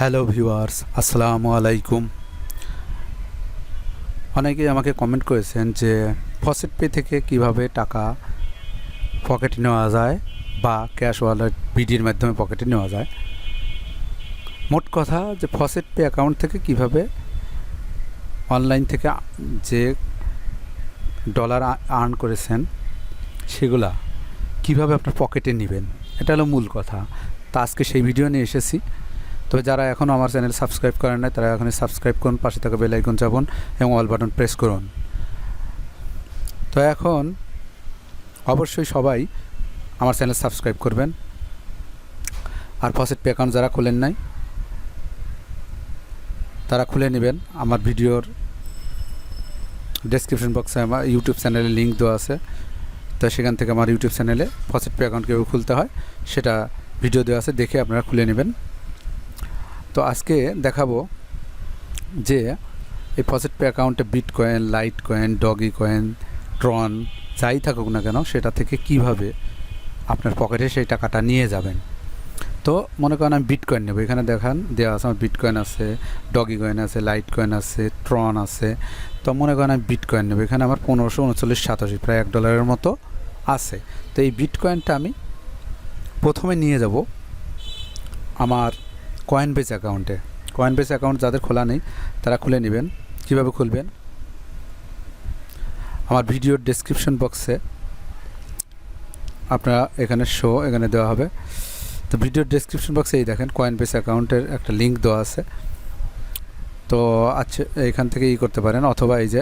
Hello viewers, আসসালামু আলাইকুম। অনেকেই আমাকে কমেন্ট করেছেন যে FaucetPay থেকে কিভাবে টাকা পকেটে নেওয়া যায় বা ক্যাশ ওয়ালেট বিডির মাধ্যমে পকেটে নেওয়া যায়। মোট কথা যে FaucetPay অ্যাকাউন্ট থেকে কিভাবে অনলাইন থেকে যে ডলার আর্ন করেছেন সেগুলা কিভাবে আপনার পকেটে নেবেন, এটা হলো মূল কথা। তা আজকে সেই ভিডিও নিয়ে এসেছি। তবে যারা এখনও আমার চ্যানেল সাবস্ক্রাইব করেন নাই তারা এখনই সাবস্ক্রাইব করুন, পাশে থাকা বেল আইকন চাপুন এবং অল বাটন প্রেস করুন। তো এখন অবশ্যই সবাই আমার চ্যানেল সাবস্ক্রাইব করবেন। আর FaucetPay অ্যাকাউন্ট যারা খুলেন নাই তারা খুলে নেবেন। আমার ভিডিওর ডেসক্রিপশন বক্সে আমার ইউটিউব চ্যানেলের লিঙ্ক দেওয়া আছে, তো সেখান থেকে আমার ইউটিউব চ্যানেলে FaucetPay অ্যাকাউন্ট কীভাবে খুলতে হয় সেটা ভিডিও দেওয়া আছে, দেখে আপনারা খুলে নেবেন। তো আজকে দেখাবো যে এই FaucetPay অ্যাকাউন্টে bitcoin, litecoin, dogecoin, tron যাই থাকুক না কেন সেটা থেকে কিভাবে আপনার পকেটে সেই টাকাটা নিয়ে যাবেন। তো মনে করেন আমি বিটকয়েন নেব, এখানে দেখান দেওয়া আছে আমার বিটকয়েন আছে, ডগি কয়েন আছে, লাইট কয়েন আছে, ট্রন আছে। তো মনে করেন আমি বিটকয়েন নেব, এখানে আমার 1539.87 প্রায় $1 মতো আছে। তো এই বিটকয়েনটা আমি প্রথমে নিয়ে যাব আমার Coinbase অ্যাকাউন্টে। Coinbase অ্যাকাউন্ট যাদের খোলা নেই তারা খুলে নেবেন। কিভাবে খুলবেন, আমার ভিডিওর ডেসক্রিপশন বক্সে আপনারা এখানে দেওয়া হবে। তো ভিডিওর ডেসক্রিপশন বক্সে এই দেখেন Coinbase অ্যাকাউন্টের একটা লিঙ্ক দেওয়া আছে। তো আচ্ছা, এখান থেকে করতে পারেন, অথবা এই যে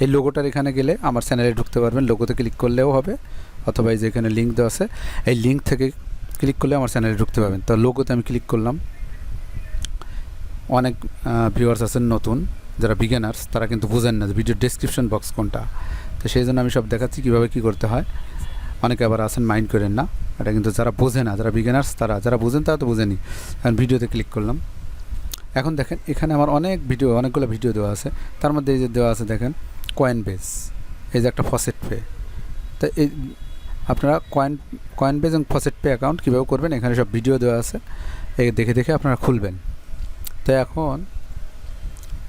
এই লোগোটার এখানে গেলে আমার চ্যানেলে ঢুকতে পারবেন, লোগোতে ক্লিক করলেও হবে, অথবা এই যে এখানে লিঙ্ক দেওয়া আছে এই লিঙ্ক থেকে ক্লিক করলে আমার চ্যানেলে ঢুকতে পারবেন। তো লোগোতে আমি ক্লিক করলাম। অনেক ভিউয়ার্স আছেন নতুন, যারা বিগিনার্স তারা কিন্তু বুঝেন না যে ভিডিও ডেসক্রিপশন বক্স কোনটা। তো সেই জন্য আমি সব দেখাচ্ছি কীভাবে কী করতে হয়। অনেকে আবার আছেন মাইন্ড করেন না, এটা কিন্তু যারা বোঝে না, যারা বিগিনার্স তারা, যারা বুঝেন তারা তো বুঝেনি। এখন ভিডিওতে ক্লিক করলাম। এখন দেখেন এখানে আমার অনেকগুলো ভিডিও দেওয়া আছে, তার মধ্যে এই যে দেওয়া আছে দেখেন Coinbase, এই যে একটা FaucetPay। তো এই আপনারা Coinbase এবং FaucetPay অ্যাকাউন্ট কীভাবে করবেন এখানে সব ভিডিও দেওয়া আছে, এই দেখে দেখে আপনারা খুলবেন। তো এখন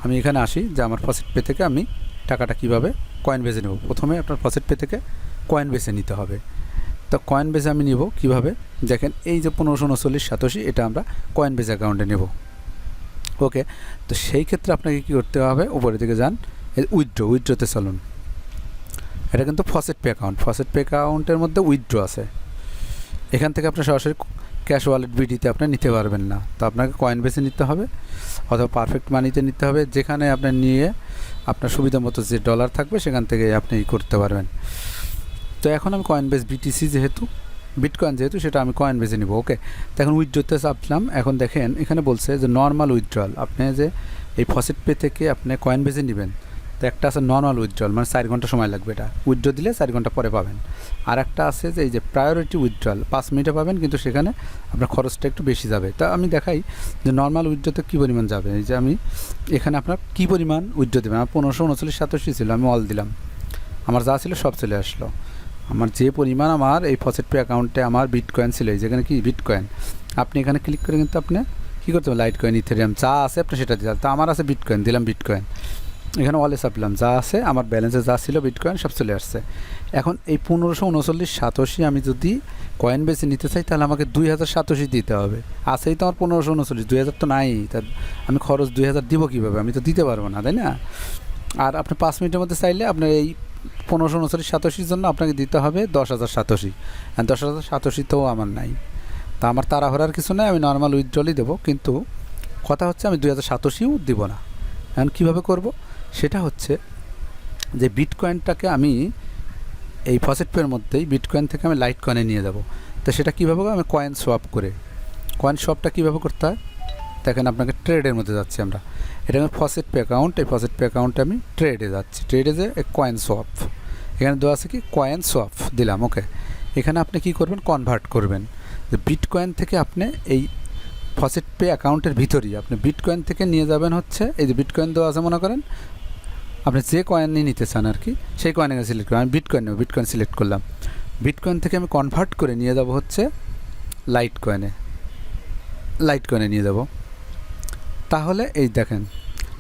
আমি এখানে আসি যে আমার FaucetPay থেকে আমি টাকাটা কীভাবে Coinbase নেব। প্রথমে আপনার FaucetPay থেকে Coinbase নিতে হবে। তো Coinbase আমি নিব কীভাবে, দেখেন এই যে 1539.87 এটা আমরা Coinbase অ্যাকাউন্টে নেব। ওকে, তো সেই ক্ষেত্রে আপনাকে কী করতে হবে, উপরের দিকে যান, এই উইথড্রোতে চলুন। এটা কিন্তু FaucetPay অ্যাকাউন্টের মধ্যে উইথড্রো আছে। এখান থেকে আপনার সরাসরি ক্যাশ ওয়ালেট বিডিতে আপনি নিতে পারবেন না, তো আপনাকে Coinbase নিতে হবে অথবা পারফেক্ট মানিতে নিতে হবে, যেখানে আপনি নিয়ে আপনার সুবিধা মতো যে ডলার থাকবে সেখান থেকে আপনি করতে পারবেন। তো এখন আমি Coinbase বিটকয়েন যেহেতু সেটা আমি Coinbase নিব। ওকে, তো এখন উইথড্রোতে চাপলাম। এখন দেখেন এখানে বলছে যে নর্মাল উইথড্রল, আপনি যে এই FaucetPay থেকে আপনি Coinbase নেবেন, তো একটা আছে নর্মাল উইথড্রল, মানে 4 ঘন্টা সময় লাগবে, এটা উইথড্রো দিলে 4 ঘন্টা পরে পাবেন। আর একটা আছে যে এই যে প্রায়োরিটি উইথড্রল, 5 মিনিটে পাবেন, কিন্তু সেখানে আপনার খরচটা একটু বেশি যাবে। তা আমি দেখাই যে নর্মাল উইথড্রোতে কী পরিমাণ যাবে। এই যে আমি এখানে আপনার কী পরিমাণ উইথড্রো দেবেন, আমার 1539.87 ছিল, আমি অল দিলাম, আমার যা ছিল সব চলে আসলো। আমার যে পরিমাণ আমার এই FaucetPay অ্যাকাউন্টে আমার বিটকয়েন ছিল, এই যেখানে কি বিটকয়েন, আপনি এখানে ক্লিক করে কিন্তু আপনি কী করতে হবে, লাইট কয়েন, ইথেরিয়াম যা আছে আপনি সেটা দিতে হবে। তা আমার আছে বিটকয়েন, দিলাম বিটকয়েন, এখানে ওয়ালে চাপলাম, যা আছে আমার ব্যালেন্সে যা ছিল বিটকয়েন সব চলে আসছে। এখন এই 1539.87 আমি যদি Coinbase নিতে চাই তাহলে আমাকে 2087 দিতে হবে। আছেই তো আমার 1539, 2000 তো নাই, তা আমি খরচ 2000 দিব কীভাবে, আমি তো দিতে পারবো না, তাই না। আর আপনি 5 মিনিটের মধ্যে চাইলে আপনার এই 1539.87 জন্য আপনাকে দিতে হবে 10,087, আর 10,087 তো আমার নাই। তা আমার তাড়াহুড়ার কিছু নাই, আমি নর্মাল উইথড্রলই দেবো, কিন্তু কথা হচ্ছে আমি 2087ও দিব না। এখন কীভাবে করব, সেটা হচ্ছে যে বিটকয়েনটাকে আমি এই FaucetPay মধ্যেই বিটকয়েন থেকে আমি লাইট কয়েনে নিয়ে যাব। তো সেটা কীভাবে আমি কয়েন সোয়াপ করে, কয়েন সোয়াপটা কীভাবে করতে হয় দেখেন, আপনাকে ট্রেডের মধ্যে যাচ্ছি আমরা, এটা আমার FaucetPay অ্যাকাউন্ট, এই FaucetPay অ্যাকাউন্টে আমি ট্রেডে যাচ্ছি, ট্রেডে যে কয়েন সোয়াপ, এখানে দেওয়া আছে কি কয়েন সোয়াপ দিলাম। ওকে, এখানে আপনি কি করবেন, কনভার্ট করবেন যে বিটকয়েন থেকে আপনি এই FaucetPay অ্যাকাউন্টের ভিতরেই আপনি বিটকয়েন থেকে নিয়ে যাবেন হচ্ছে এই যে বিটকয়েন দেওয়া আছে, মনে করেন আপনি যে কয়েনই নিতে চান আর কি, সেই কয়েনকে সিলেক্ট করেন। আমি বিটকয়েন নেব, বিটকয়েন সিলেক্ট করলাম। বিটকয়েন থেকে আমি কনভার্ট করে নিয়ে যাব হচ্ছে লাইট কয়েনে নিয়ে যাব। তাহলে এই দেখেন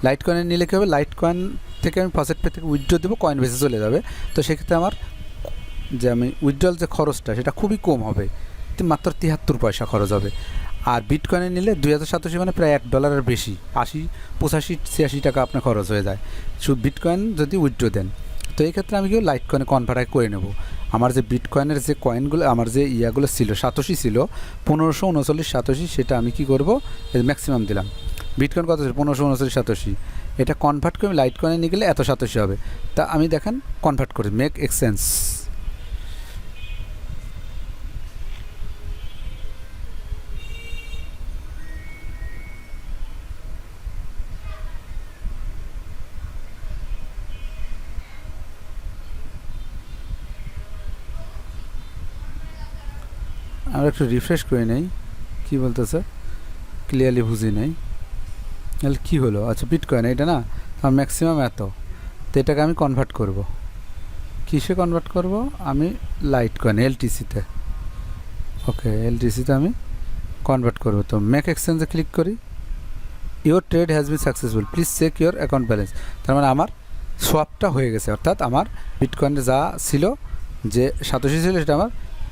লাইট কয়েনে নিলে কী হবে, লাইট কয়েন থেকে আমি FaucetPay থেকে উইথড্র দেবো, কয়েনবেসে চলে যাবে। তো সেক্ষেত্রে আমার যে আমি উইথড্রল যে খরচটা সেটা খুবই কম হবে, মাত্র 73 পয়সা খরচ হবে। আর বিটকয়েনে নিলে 2087 মানে প্রায় $1 বেশি, 80, 85, 86 টাকা আপনার খরচ হয়ে যায় শুধু বিটকয়েন যদি উইথড্র দেন। তো এই ক্ষেত্রে আমি কি লাইট কয়েনে কনভার্ট করে নেব। আমার যে বিটকয়েনের যে কয়েনগুলো, আমার যে ইয়াগুলো ছিল, সাতোশি ছিল 1539 সাতোশি, সেটা আমি কি করব, ম্যাক্সিমাম দিলাম। বিটকয়েন কত ছিল 1539 সাতোশি, এটা কনভার্ট করে লাইট কয়েনে নিয়ে গেলে এত সাতোশি হবে। তা আমি দেখেন কনভার্ট করি, মেক এক্সচেঞ্জ। আমরা একটু রিফ্রেশ করে নেই, কী বলতেছে ক্লিয়ারলি বুঝি নেই। তাহলে কী হলো, আচ্ছা বিটকয়েন এটা না, আমার ম্যাক্সিমাম এত, তো এটাকে আমি কনভার্ট করব। কিসে কনভার্ট করব, আমি লাইট কয়েন এলটিসিতে, ওকে এলটিসিতে আমি কনভার্ট করব। তো মেক এক্সচেঞ্জে ক্লিক করি, your trade has been successful, please check your account balance. তার মানে আমার সোয়াপটা হয়ে গেছে, অর্থাৎ আমার বিটকয়েনে যা ছিল, যে সাতোশি ছিল, সেটা আমার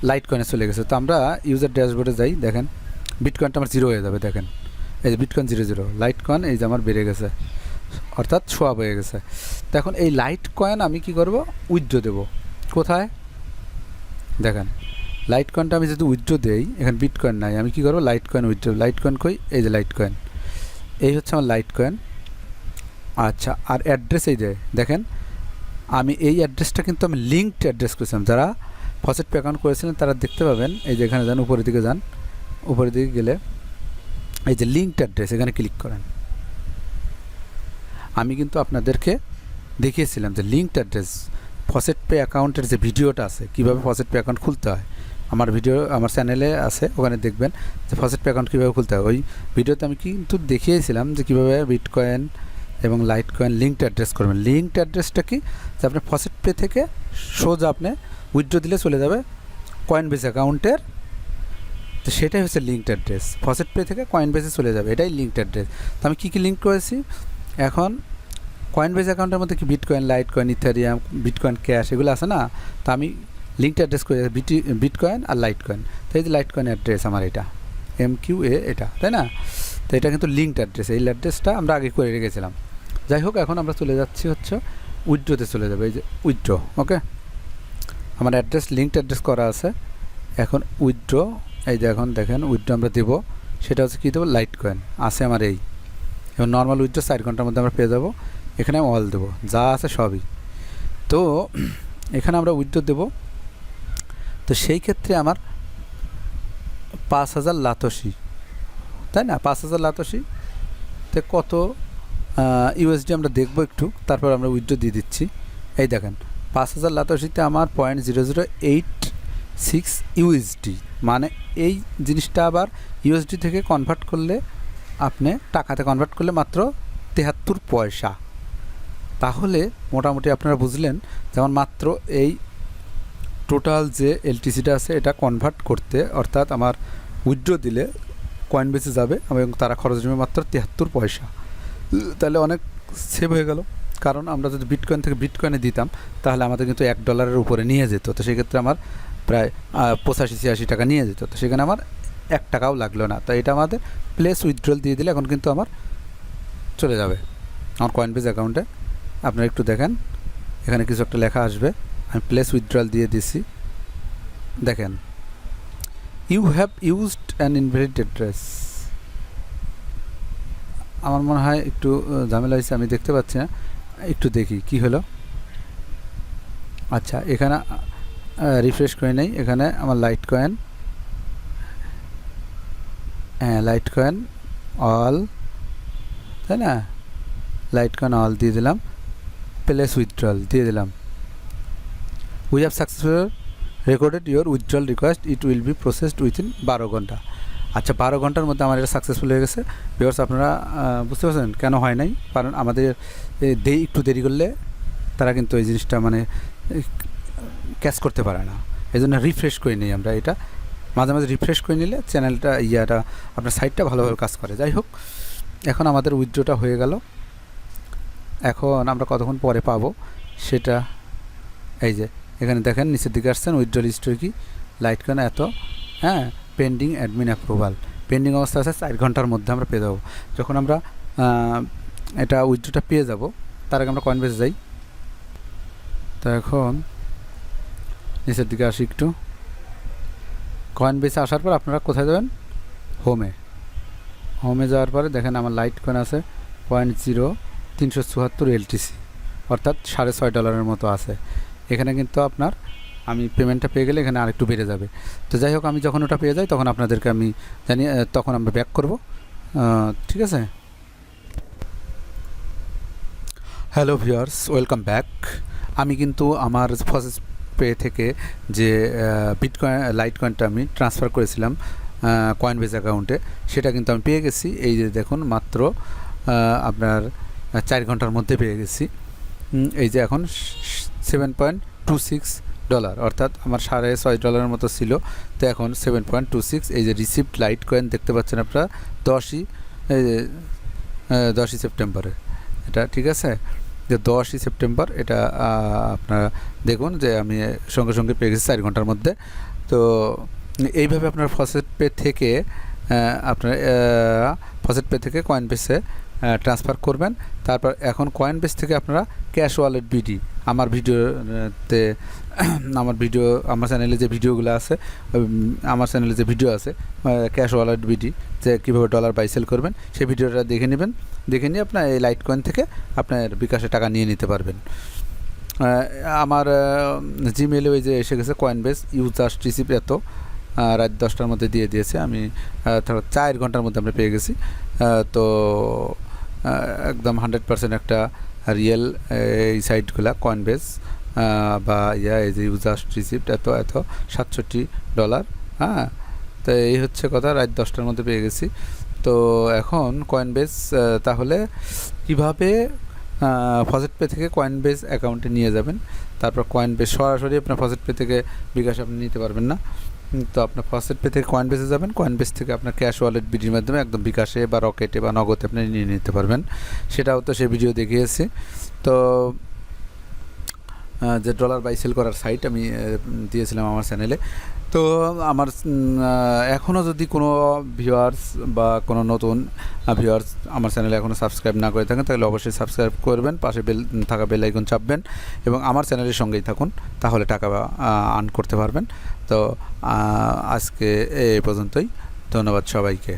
লাইট কয়েনে চলে গেছে। তো আমরা ইউজার ড্যাশবোর্ডে যাই, দেখেন বিটকয়েনটা আমার 0 হয়ে যাবে। দেখেন এই যে বিটকয়েন 0, লাইট কয়েন এই যে আমার বেড়ে গেছে, অর্থাৎ সোয়াপ হয়ে গেছে। তো এখন এই লাইট কয়েন আমি কি করব, উইথড্র দেব। কোথায় দেখেন, লাইট কয়েনটা আমি যদি উইথড্র দেই, এখানে বিটকয়েন নাই, আমি কি করব, light coin withdraw. Light coin কই, এই যে লাইট কয়েন, এই হচ্ছে আমার লাইট কয়েন। আচ্ছা, আর অ্যাড্রেস এই যে দেখেন, আমি এই অ্যাড্রেসটা কিন্তু আমি লিঙ্কড অ্যাড্রেস করেছিলাম। যারা FaucetPay অ্যাকাউন্ট করেছিলেন তারা দেখতে পাবেন, এই যে এখানে যান, উপরের দিকে যান, উপরের দিকে গেলে এই যে লিঙ্কড অ্যাড্রেস, এখানে ক্লিক করেন। আমি কিন্তু আপনাদেরকে দেখিয়েছিলাম যে লিঙ্কড অ্যাড্রেস FaucetPay অ্যাকাউন্টের যে ভিডিওটা আছে, কীভাবে FaucetPay অ্যাকাউন্ট খুলতে হয়, আমার ভিডিও আমার চ্যানেলে আছে, ওখানে দেখবেন যে FaucetPay অ্যাকাউন্ট কীভাবে খুলতে হয়। ওই ভিডিওতে আমি কিন্তু দেখিয়েছিলাম যে কীভাবে বিটকয়েন এবং লাইট কয়েন লিঙ্কড অ্যাড্রেস করবেন। লিঙ্কড অ্যাড্রেসটা কি, যে আপনি FaucetPay থেকে সোজা আপনি উইথড্র দিলে চলে যাবে কয়েনবেস অ্যাকাউন্টের, তো সেটাই হচ্ছে লিঙ্কড অ্যাড্রেস। FaucetPay থেকে কয়েনবেসে চলে যাবে, এটাই লিঙ্কড অ্যাড্রেস। তো আমি কী কী লিঙ্ক করেছি, এখন কয়েনবেস অ্যাকাউন্টের মধ্যে কি bitcoin, light coin, Ethereum, bitcoin cash, এগুলো আছে না, তো আমি লিঙ্কড অ্যাড্রেস করে বিটকয়েন আর লাইট কয়েন। তো এই যে লাইট কয়েন অ্যাড্রেস আমার এটা MQA, এটা তাই না, তো এটা কিন্তু লিঙ্কড অ্যাড্রেস, এই অ্যাড্রেসটা আমরা আগে করে রেখেছিলাম। যাই হোক, এখন আমরা চলে যাচ্ছি হচ্ছে উইথড্রোতে চলে যাবে, এই যে উইথড্রো, ওকে আমার অ্যাড্রেস লিঙ্কড অ্যাড্রেস করা আছে। এখন উইথড্রো, এই যে এখন দেখেন উইথড্রো আমরা দেবো, সেটা হচ্ছে কী দেবো, লাইট কয়েন আছে আমার এই। এবং নর্মাল উইথড্রো 4 ঘন্টার মধ্যে আমরা পেয়ে যাবো, এখানে অল দেবো, যা আছে সবই। তো এখানে আমরা উইথড্রো দেবো, তো সেই ক্ষেত্রে আমার 5000 লাতসি, তাই না, 5000 লাতসি তে কত ইউএসডি আমরা দেখবো একটু, তারপর আমরা উইথড্রো দিয়ে দিচ্ছি। এই দেখেন 5000 লাতসিতে আমার 0.0086 ইউএসডি, মানে এই জিনিসটা আবার ইউএসডি থেকে কনভার্ট করলে, আপনি টাকাতে কনভার্ট করলে মাত্র 73 পয়সা। তাহলে মোটামুটি আপনারা বুঝলেন, যেমন মাত্র এই টোটাল যে এলটিসিটা আছে এটা কনভার্ট করতে, অর্থাৎ আমার উইথড্রো দিলে কয়েনবেসে যাবে এবং তারা খরচ নেবে মাত্র 73 পয়সা। তাহলে অনেক সেভ হয়ে গেল, কারণ আমরা যদি বিটকয়েন থেকে বিটকয়েনে দিতাম তাহলে আমাদের কিন্তু $1 উপরে নিয়ে যেত, তো সেক্ষেত্রে আমার প্রায় 85-86 টাকা নিয়ে যেত, তো সেখানে আমার 1 টাকাও লাগলো না। তো এটা আমাদের প্লেস উইথড্রল দিয়ে দিলে এখন কিন্তু আমার চলে যাবে আমার কয়েনবেস অ্যাকাউন্টে। আপনারা একটু দেখেন, এখানে কিছু একটা লেখা আসবে, আমি প্লেস উইথড্রল দিয়ে দিছি। দেখেন, you have used an invalid address. আমার মনে হয় একটু ঝামেলা হয়েছে, আমি দেখতে পাচ্ছি না, একটু দেখি কি হলো। আচ্ছা, এখানে রিফ্রেশ করে নেই, এখানে আমার লাইট কয়েন, হ্যাঁ লাইট কয়েন অল, তাই না, লাইট কয়েন অল দিয়ে দিলাম, প্লেস উইথড্রল দিয়ে দিলাম। We have successful recorded your withdrawal request, it will be processed within 12 ঘন্টা। আচ্ছা, 12 ঘন্টার মধ্যে আমার এটা সাকসেসফুল হয়ে গেছে। ভিউয়ার্স, আপনারা বুঝতে পারছেন কেন হয় নাই, কারণ আমাদের একটু দেরি করলে তারা কিন্তু এই জিনিসটা মানে ক্যাচ করতে পারে না, এই জন্য রিফ্রেশ করে নিই আমরা। এটা মাঝে মাঝে রিফ্রেশ করে নিলে চ্যানেলটা আপনার সাইটটা ভালোভাবে কাজ করে। যাই হোক, এখন আমাদের উইথড্রটা হয়ে গেল। এখন আমরা কতক্ষণ পরে পাবো সেটা এই যে এখানে দেখেন নিচের দিকে আসছেন উইথড্রল হিস্ট্রি কি লাইটকয়েন এত, হ্যাঁ, পেন্ডিং অ্যাডমিন অ্যাপ্রুভাল, পেন্ডিং অবস্থা আছে 4 ঘন্টার মধ্যে আমরা পেয়ে যাবো। যখন আমরা এটা উইথড্রটা পেয়ে যাব তার আগে আমরা কয়েনবেসে যাই। তো এখন নিচের দিকে আসি একটু, কয়েনবেসে আসার পর আপনারা কোথায় যাবেন, হোমে যাওয়ার পরে দেখেন আমার লাইটকয়েন আছে 0.0374 এলটিসি, অর্থাৎ $6.5 মতো আছে। এখানে কিন্তু আপনার আমি পেমেন্টটা পেয়ে গেলে এখানে আরেকটু বেড়ে যাবে। তো যাই হোক, আমি যখন ওটা পেয়ে যাই তখন আপনাদেরকে আমি জানি, তখন আমরা ব্যাক করব। ঠিক আছে, হ্যালো ভিউয়ার্স, ওয়েলকাম ব্যাক। আমি কিন্তু আমার FaucetPay থেকে যে লাইটকয়েনটা আমি ট্রান্সফার করেছিলাম কয়েনবেস অ্যাকাউন্টে, সেটা কিন্তু আমি পেয়ে গেছি। এই যে দেখুন, মাত্র আপনার 4 ঘন্টার মধ্যে পেয়ে গেছি। এই যে এখন $7.26, অর্থাৎ আমার $6.5 মতো ছিল, তো এখন 7.26। এই যে রিসিপ্ট লাইটকয়েন দেখতে পাচ্ছেন আপনারা 10ই সেপ্টেম্বরে, এটা ঠিক আছে, যে 10ই সেপ্টেম্বর এটা আপনারা দেখুন যে আমি সঙ্গে সঙ্গে পেয়ে গেছি 4 ঘন্টার মধ্যে। তো এইভাবে আপনার FaucetPay থেকে কয়েনবেসে ট্রান্সফার করবেন। তারপর এখন কয়েনবেস থেকে আপনারা ক্যাশ ওয়ালেট বিডি, আমার চ্যানেলে যে ভিডিওগুলো আছে, ক্যাশ ওয়ালেট বিডি, যে কীভাবে ডলার বাই সেল করবেন, সেই ভিডিওটা দেখে নেবেন। দেখে নিয়ে আপনার এই লাইটকয়েন থেকে আপনার বিকাশে টাকা নিয়ে নিতে পারবেন। আমার জিমেলে ওই যে এসে গেছে কয়েনবেস ইউজ জাস্ট রিসিভ এত, রাত 10টার মধ্যে দিয়ে দিয়েছে। আমি 4 ঘন্টার মধ্যে আমরা পেয়ে গেছি। তো একদম 100% একটা রিয়েল এই সাইটগুলা কয়েনবেস বা এই যে ইউজ জাস্ট রিসিপ্ট এত $67। হ্যাঁ, তো এই হচ্ছে কথা, রাত 10টার মধ্যে পেয়ে গেছি। তো এখন কয়েনবেস তাহলে কিভাবে FaucetPay থেকে কয়েনবেস অ্যাকাউন্টে নিয়ে যাবেন, তারপর কয়েনবেস সরাসরি আপনার FaucetPay থেকে বিকাশ আপনি নিতে পারবেন না। তো আপনার FaucetPay থেকে কয়েনবেসে যাবেন, কয়েনবেস থেকে আপনার ক্যাশ ওয়ালেট বিডির মাধ্যমে একদম বিকাশে বা রকেটে বা নগদে আপনি নিয়ে নিতে পারবেন। সেটাও তো সেই ভিডিও দেখিয়েছি। তো যে ডলার বাই সেল করার সাইট আমি দিয়েছিলাম আমার চ্যানেলে। তো আমার এখনও যদি কোনো ভিউয়ার্স বা কোনো নতুন ভিউয়ার্স আমার চ্যানেলে এখনও সাবস্ক্রাইব না করে থাকেন, তাহলে অবশ্যই সাবস্ক্রাইব করবেন, পাশে থাকা বেল আইকন চাপবেন এবং আমার চ্যানেলের সঙ্গেই থাকুন, তাহলে টাকা আর্ন করতে পারবেন। তো আজকে এই পর্যন্তই, ধন্যবাদ সবাইকে।